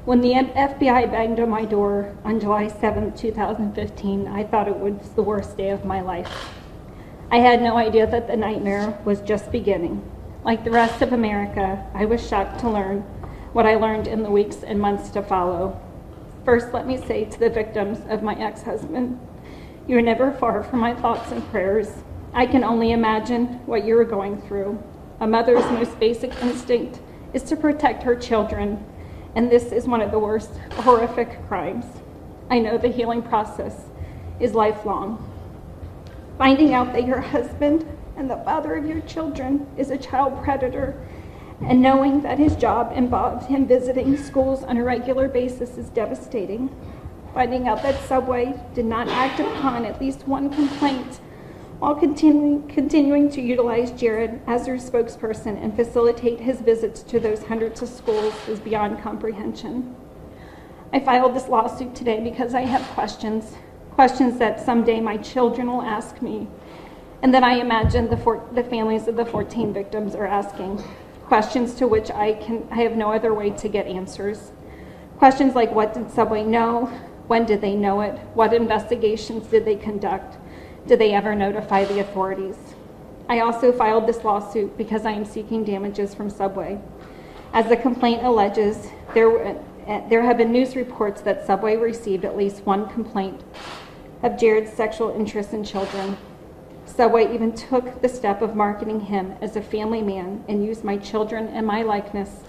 When the FBI banged on my door on July 7, 2015, I thought it was the worst day of my life. I had no idea that the nightmare was just beginning. Like the rest of America, I was shocked to learn what I learned in the weeks and months to follow. First, let me say to the victims of my ex-husband, you are never far from my thoughts and prayers. I can only imagine what you are going through. A mother's most basic instinct is to protect her children, and this is one of the worst horrific crimes. I know the healing process is lifelong. Finding out that your husband and the father of your children is a child predator, and knowing that his job involves him visiting schools on a regular basis is devastating. Finding out that Subway did not act upon at least one complaint while continuing to utilize Jared as their spokesperson and facilitate his visits to those hundreds of schools is beyond comprehension. I filed this lawsuit today because I have questions that someday my children will ask me, and that I imagine the families of the 14 victims are asking. Questions to which I have no other way to get answers. Questions like, what did Subway know? When did they know it? What investigations did they conduct? Did they ever notify the authorities? I also filed this lawsuit because I am seeking damages from Subway. As the complaint alleges, there have been news reports that Subway received at least one complaint of Jared's sexual interest in children. Subway even took the step of marketing him as a family man and used my children and my likeness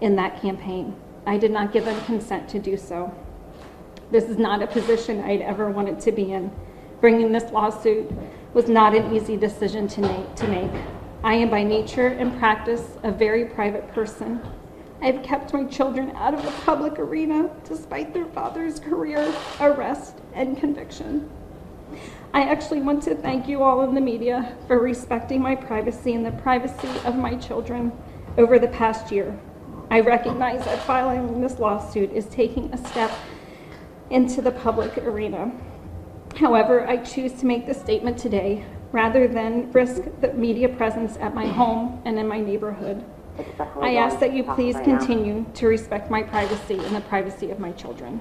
in that campaign. I did not give them consent to do so. This is not a position I'd ever wanted to be in. Bringing this lawsuit was not an easy decision to make. I am by nature and practice a very private person. I have kept my children out of the public arena despite their father's career, arrest, and conviction. I actually want to thank you all in the media for respecting my privacy and the privacy of my children over the past year. I recognize that filing this lawsuit is taking a step into the public arena. However, I choose to make this statement today rather than risk the media presence at my home and in my neighborhood. I ask that you please continue to respect my privacy and the privacy of my children.